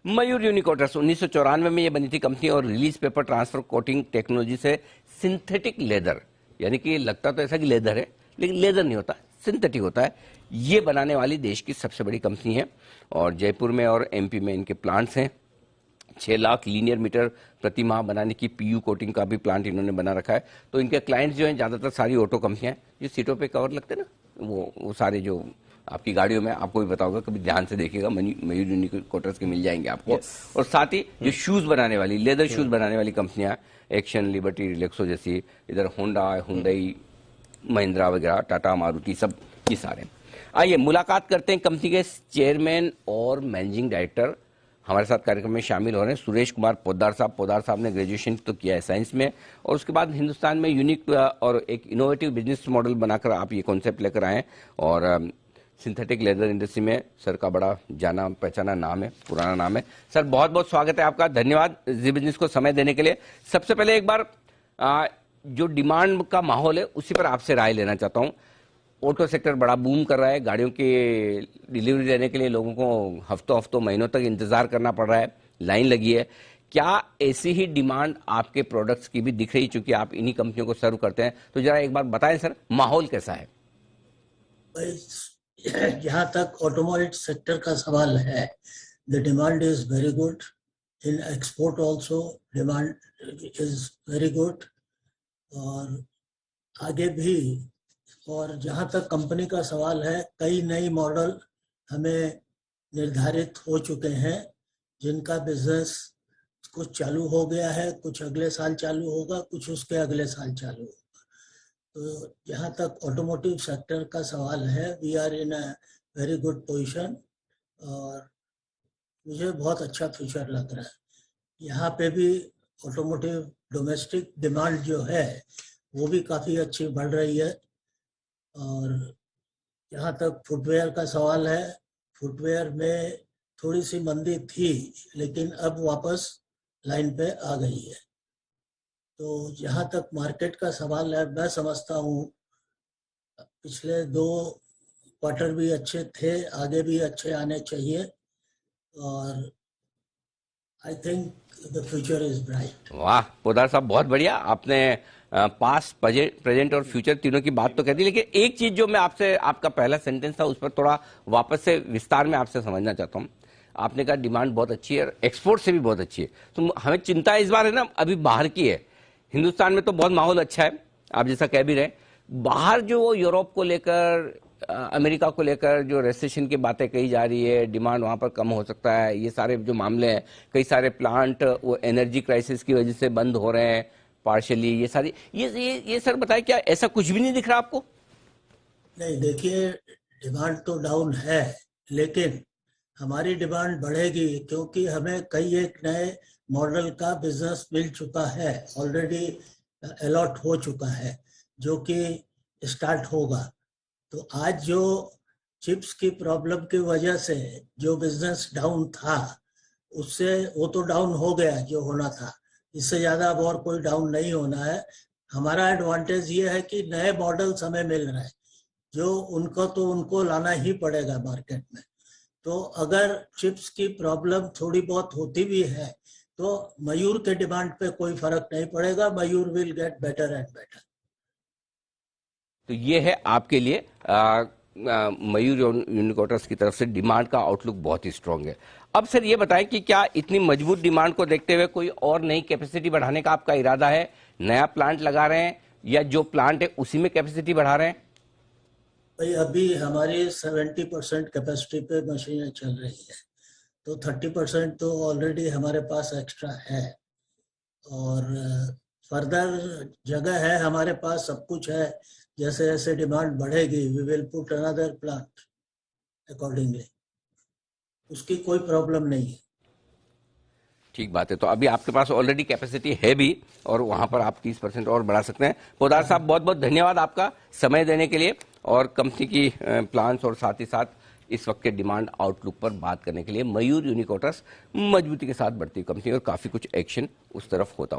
मयूर यूनिकोटर्स 1994 में ये बनी थी कंपनी और release paper transfer coating technology से सिंथेटिक लेदर, यानी कि लगता तो ऐसा कि लेदर है लेकिन लेदर नहीं होता, सिंथेटिक होता है, ये बनाने वाली देश की सबसे बड़ी कंपनी है। और जयपुर में और एमपी में इनके प्लांट्स हैं। 6 लाख लीनियर मीटर प्रति माह बनाने की पीयू कोटिंग का भी प्लांट इन्होंने बना रखा है। तो इनके क्लाइंट्स जो हैं ज़्यादातर सारी ऑटो कंपनियां हैं, जो सीटों पे कवर लगते हैं ना, वो सारे जो आपकी गाड़ियों में, आपको भी बताओगे, कभी ध्यान से देखिएगा, मयूर यूनिकोटर्स के मिल जाएंगे आपको। और साथ ही जो शूज बनाने वाली, लेदर शूज बनाने वाली कंपनियां, एक्शन, लिबर्टी, रिलैक्सो जैसी, इधर होंडा, हुंडई, महिंद्रा वगैरह, टाटा, मारुति, सब ये सारे। आइए मुलाकात करते हैं कंपनी के चेयरमैन और मैनेजिंग डायरेक्टर। हमारे साथ कार्यक्रम में शामिल हो रहे हैं सुरेश कुमार पोद्दार साहब। पोद्दार साहब ने ग्रेजुएशन तो किया है साइंस में, और उसके बाद हिंदुस्तान में यूनिक और एक इनोवेटिव बिजनेस मॉडल बनाकर आप ये कॉन्सेप्ट लेकर आए। और सिंथेटिक लेदर इंडस्ट्री में सर का बड़ा जाना पहचाना नाम है, पुराना नाम है। सर बहुत बहुत स्वागत है आपका, धन्यवाद जी बिजनेस को समय देने के लिए। सबसे पहले एक बार जो डिमांड का माहौल है उसी पर आपसे राय लेना चाहता हूँ। ऑटो सेक्टर बड़ा बूम कर रहा है, गाड़ियों की डिलीवरी लेने के लिए लोगों को हफ्तों महीनों तक इंतजार करना पड़ रहा है, लाइन लगी है। क्या ऐसी ही डिमांड आपके प्रोडक्ट्स की भी दिख रही, चूंकि आप इन्हीं कंपनियों को सर्व करते हैं? तो जरा एक बार बताएं सर, माहौल कैसा है? जहाँ तक ऑटोमोबाइल सेक्टर का सवाल है, the demand is very good. In export also demand is very good, और आगे भी। और जहाँ तक कंपनी का सवाल है, कई नई मॉडल हमें निर्धारित हो चुके हैं, जिनका बिजनेस कुछ चालू हो गया है, कुछ अगले साल चालू होगा, कुछ उसके अगले साल चालू होगा। तो जहाँ तक ऑटोमोटिव सेक्टर का सवाल है, we are in a very good position, और मुझे बहुत अच्छा फ्यूचर लग रहा है। यहाँ पे भी ऑटोमोटिव डोमेस्टिक डिमांड जो है वो भी काफ़ी अच्छी बढ़ रही है। और जहाँ तक फुटवेयर का सवाल है, फुटवेयर में थोड़ी सी मंदी थी, लेकिन अब वापस लाइन पे आ गई है। तो जहाँ तक मार्केट का सवाल है, मैं समझता हूँ पिछले 2 क्वार्टर भी अच्छे थे, आगे भी अच्छे आने चाहिए, और I think the future is bright. वाह पोद्दार साहब, बहुत बढ़िया। आपने पास्ट, प्रेजेंट और फ्यूचर तीनों की बात तो कह दी, लेकिन एक चीज जो मैं आपसे, आपका पहला सेंटेंस था उस पर थोड़ा वापस से विस्तार में आपसे समझना चाहता हूँ। आपने कहा डिमांड बहुत अच्छी है और एक्सपोर्ट से भी बहुत अच्छी है, तो हमें चिंता इस बार है ना, अभी बाहर की है। हिंदुस्तान में तो बहुत माहौल अच्छा है, आप जैसा कह भी रहे। बाहर जो यूरोप को लेकर, अमेरिका को लेकर जो रेसेशन की बातें कही जा रही है, डिमांड वहां पर कम हो सकता है, ये सारे जो मामले हैं, कई सारे प्लांट वो एनर्जी क्राइसिस की वजह से बंद हो रहे हैं पार्शियली, ये सारी ये सर बताए, क्या ऐसा कुछ भी नहीं दिख रहा आपको? नहीं, देखिए, डिमांड तो डाउन है, लेकिन हमारी डिमांड बढ़ेगी, क्योंकि हमें कई एक नए मॉडल का बिजनेस मिल चुका है, ऑलरेडी अलॉट हो चुका है, जो कि स्टार्ट होगा। तो आज जो चिप्स की प्रॉब्लम की वजह से जो बिजनेस डाउन था, उससे वो तो डाउन हो गया जो होना था। इससे ज़्यादा अब और कोई डाउन नहीं होना है। हमारा एडवांटेज ये है कि नए मॉडल्स हमें मिल रहे हैं, जो उनको लाना ही पड़ेगा मार्केट में। तो अगर चिप्स की प्रॉब्लम थोड़ी बहुत होती भी है, तो मयूर के डिमांड पे कोई फर्क नहीं पड़ेगा। Mayur will get better and better. तो ये है आपके लिए मयूर यूनिकोटर्स की तरफ से डिमांड का आउटलुक बहुत ही स्ट्रांग है। अब सर ये बताएं कि क्या इतनी मजबूत डिमांड को देखते हुए कोई और नई कैपेसिटी बढ़ाने का आपका इरादा है? नया प्लांट लगा रहे हैं या जो प्लांट है उसी में कैपेसिटी बढ़ा रहे हैं? भाई, अभी हमारी 70% कैपेसिटी पे मशीनें चल रही है, तो 30% तो ऑलरेडी हमारे पास एक्स्ट्रा है, और फर्दर जगह है हमारे पास, सब कुछ है। जैसे जैसे डिमांड बढ़ेगी, we will put another plant accordingly. उसकी कोई प्रॉब्लम नहीं है। ठीक बात है। तो अभी आपके पास ऑलरेडी कैपेसिटी है भी, और वहां पर आप 30% और बढ़ा सकते हैं। पोद्दार साहब बहुत बहुत धन्यवाद आपका समय देने के लिए, और कंपनी की प्लान्स और साथ ही साथ इस वक्त के डिमांड आउटलुक पर बात करने के लिए। मयूर यूनिकोटर्स मजबूती के साथ बढ़ती कंपनी और काफी कुछ एक्शन उस तरफ होता हुआ